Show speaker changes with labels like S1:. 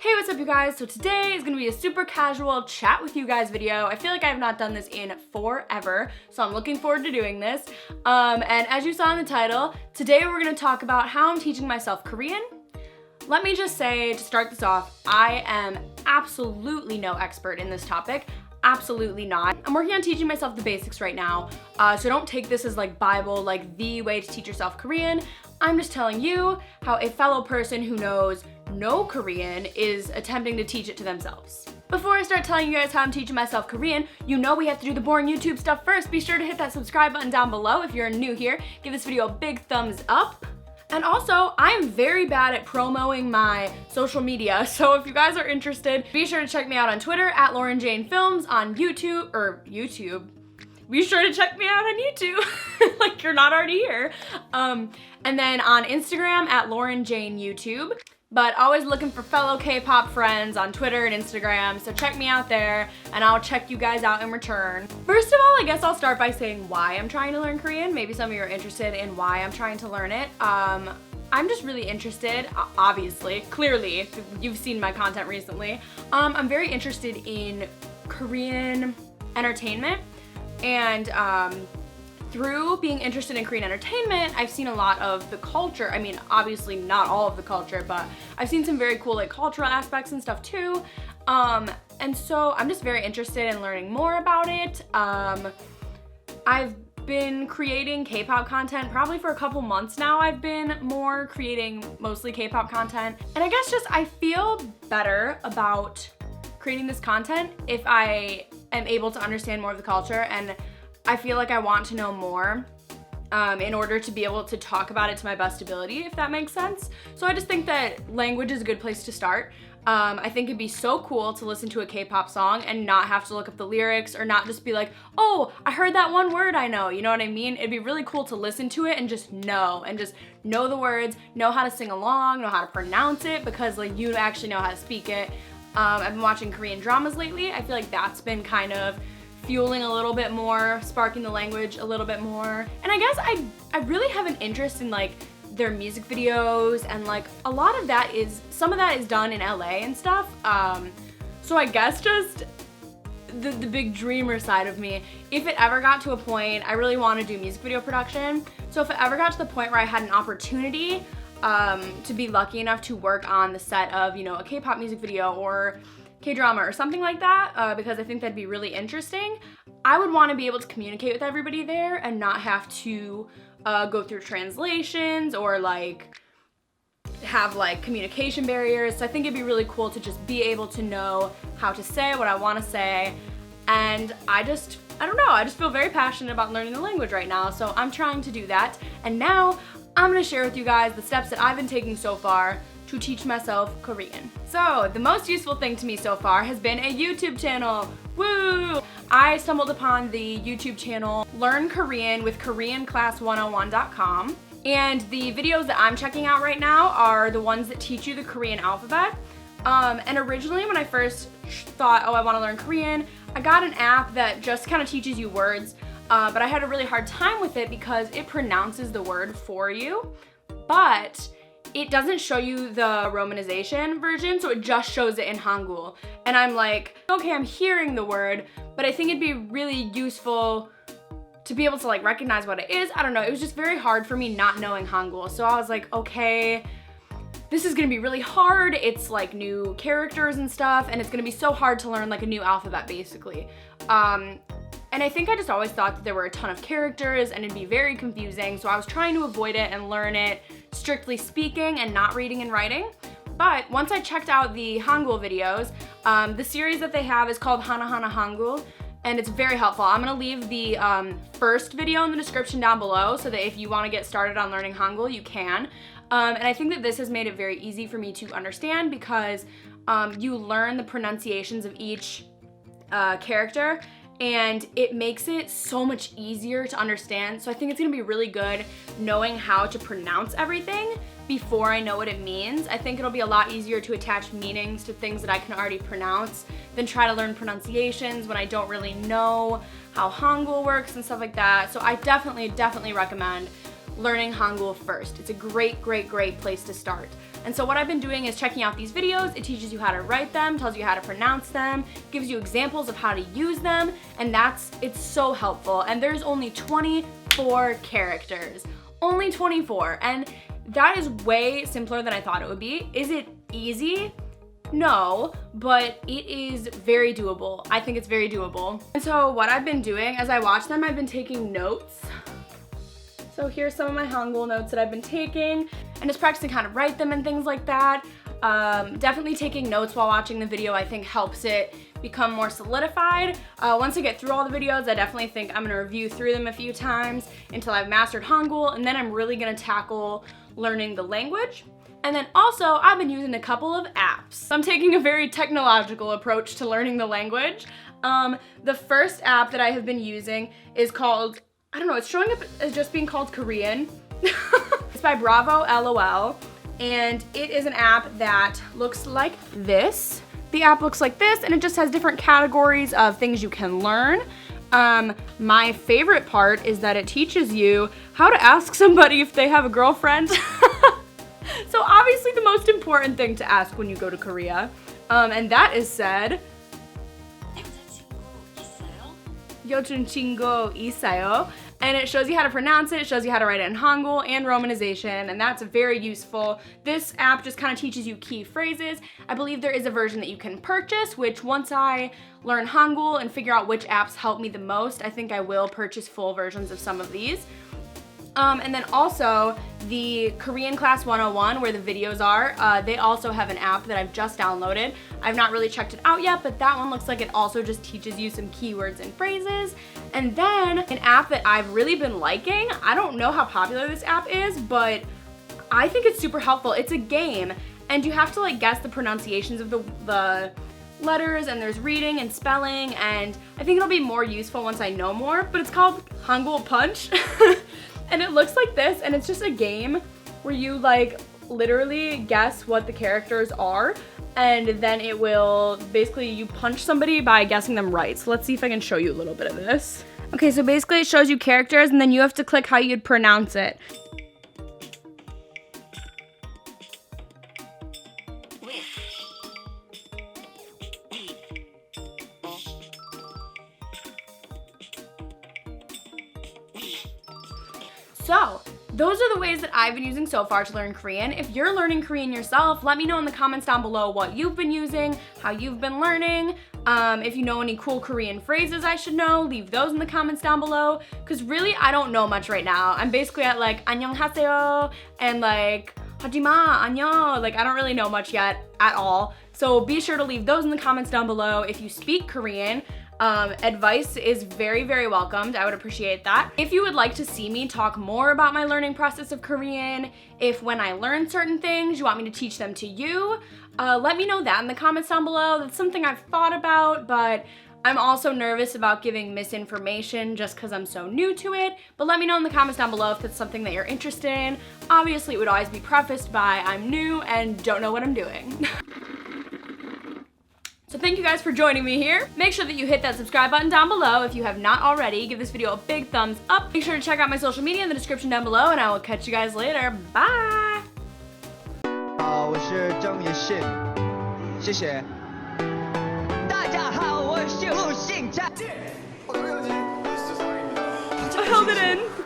S1: Hey, what's up you guys? So today is gonna be a super casual chat with you guys video. I feel like I have not done this in forever, so I'm looking forward to doing this. And as you saw in the title, today we're gonna talk about how I'm teaching myself Korean. Let me just say, to start this off, I am absolutely no expert in this topic. Absolutely not. I'm working on teaching myself the basics right now, so don't take this as like Bible, like the way to teach yourself Korean. I'm just telling you how a fellow person who knows no Korean is attempting to teach it to themselves. Before I start telling you guys how I'm teaching myself Korean, you know we have to do the boring YouTube stuff first. Be sure to hit that subscribe button down below if you're new here. Give this video a big thumbs up. And also, I'm very bad at promoting my social media, so if you guys are interested, be sure to check me out on Twitter at Lauren Jane Films, on YouTube. Be sure to check me out on YouTube, like you're not already here. And then on Instagram at Lauren Jane YouTube. But always looking for fellow K-pop friends on Twitter and Instagram, so check me out there and I'll check you guys out in return. First of all, I guess I'll start by saying why I'm trying to learn Korean. Maybe some of you are interested in why I'm trying to learn it. I'm just really interested, obviously, clearly, you've seen my content recently. I'm very interested in Korean entertainment, and through being interested in Korean entertainment, I've seen a lot of the culture. I mean, obviously not all of the culture, but I've seen some very cool like cultural aspects and stuff too. And so I'm just very interested in learning more about it. I've been creating K-pop content probably for a couple months now. I've been more creating mostly K-pop content. And I guess just I feel better about creating this content if I am able to understand more of the culture, and I feel like I want to know more in order to be able to talk about it to my best ability, if that makes sense. So I just think that language is a good place to start. I think it'd be so cool to listen to a K-pop song and not have to look up the lyrics, or not just be like, oh, I heard that one word I know, you know what I mean? It'd be really cool to listen to it and just know the words, know how to sing along, know how to pronounce it, because like you actually know how to speak it. I've been watching Korean dramas lately. I feel like that's been kind of fueling a little bit more, sparking the language a little bit more. And I guess I really have an interest in like their music videos, and like a lot of that is, some of that is done in LA and stuff. So I guess just the big dreamer side of me, if it ever got to a point, I really want to do music video production. So if it ever got to the point where I had an opportunity to be lucky enough to work on the set of, you know, a K-pop music video or K-drama or something like that, because I think that'd be really interesting, I would want to be able to communicate with everybody there and not have to go through translations or like have like communication barriers. So I think it'd be really cool to just be able to know how to say what I want to say. And I don't know, I just feel very passionate about learning the language right now, so I'm trying to do that. And now I'm gonna share with you guys the steps that I've been taking so far to teach myself Korean. So the most useful thing to me so far has been a YouTube channel. Woo! I stumbled upon the YouTube channel Learn Korean with KoreanClass101.com, and the videos that I'm checking out right now are the ones that teach you the Korean alphabet. And originally when I first thought, oh, I want to learn Korean, I got an app that just kind of teaches you words, but I had a really hard time with it because it pronounces the word for you, but it doesn't show you the romanization version, so it just shows it in Hangul. And I'm like, okay, I'm hearing the word, but I think it'd be really useful to be able to like recognize what it is. I don't know, it was just very hard for me not knowing Hangul. So I was like, okay, this is gonna be really hard. It's like new characters and stuff, and it's gonna be so hard to learn like a new alphabet basically. And I think I just always thought that there were a ton of characters and it'd be very confusing, so I was trying to avoid it and learn it strictly speaking and not reading and writing. But once I checked out the Hangul videos, the series that they have is called Hana Hana Hangul, and it's very helpful. I'm gonna leave the first video in the description down below so that if you wanna get started on learning Hangul, you can. And I think that this has made it very easy for me to understand because you learn the pronunciations of each character, and it makes it so much easier to understand. So I think it's gonna be really good knowing how to pronounce everything before I know what it means. I think it'll be a lot easier to attach meanings to things that I can already pronounce than try to learn pronunciations when I don't really know how Hangul works and stuff like that. So I definitely recommend learning Hangul first. It's a great place to start. And so what I've been doing is checking out these videos. It teaches you how to write them, tells you how to pronounce them, gives you examples of how to use them, and it's so helpful. And there's only 24 characters. Only 24, and that is way simpler than I thought it would be. Is it easy? No, but it is very doable. I think it's very doable. And so what I've been doing as I watch them, I've been taking notes. So here's some of my Hangul notes that I've been taking, and just practicing how to write them and things like that. Definitely taking notes while watching the video I think helps it become more solidified. Once I get through all the videos, I definitely think I'm gonna review through them a few times until I've mastered Hangul, and then I'm really gonna tackle learning the language. And then also, I've been using a couple of apps. I'm taking a very technological approach to learning the language. The first app that I have been using is called, I don't know, it's showing up as just being called Korean. It's by Bravo LOL, and it is an app that looks like this. The app looks like this, and it just has different categories of things you can learn. My favorite part is that it teaches you how to ask somebody if they have a girlfriend. So obviously the most important thing to ask when you go to Korea, and that is said, 여자친구 있어요? And it shows you how to pronounce it, it shows you how to write it in Hangul and romanization, and that's very useful. This app just kind of teaches you key phrases. I believe there is a version that you can purchase, which once I learn Hangul and figure out which apps help me the most, I think I will purchase full versions of some of these. And then also the Korean Class 101, where the videos are, they also have an app that I've just downloaded. I've not really checked it out yet, but that one looks like it also just teaches you some keywords and phrases. And then an app that I've really been liking, I don't know how popular this app is, but I think it's super helpful. It's a game, and you have to like guess the pronunciations of the letters, and there's reading and spelling, and I think it'll be more useful once I know more, but it's called Hangul Punch. And it looks like this, and it's just a game where you like literally guess what the characters are, and then it will basically, you punch somebody by guessing them right. So let's see if I can show you a little bit of this. Okay, so basically it shows you characters, and then you have to click how you'd pronounce it. So, those are the ways that I've been using so far to learn Korean. If you're learning Korean yourself, let me know in the comments down below what you've been using, how you've been learning. If you know any cool Korean phrases I should know, leave those in the comments down below. Because really, I don't know much right now. I'm basically at like, 안녕하세요, and like, 하지마, 안녕. Like, I don't really know much yet at all. So be sure to leave those in the comments down below. If you speak Korean, advice is very, very welcomed. I would appreciate that. If you would like to see me talk more about my learning process of Korean, if when I learn certain things, you want me to teach them to you, let me know that in the comments down below. That's something I've thought about, but I'm also nervous about giving misinformation just because I'm so new to it. But let me know in the comments down below if that's something that you're interested in. Obviously, it would always be prefaced by I'm new and don't know what I'm doing. So thank you guys for joining me here. Make sure that you hit that subscribe button down below if you have not already. Give this video a big thumbs up. Make sure to check out my social media in the description down below, and I will catch you guys later. Bye!
S2: 我是郑也信，谢谢。大家好，我是陆信佳。
S1: I held it in.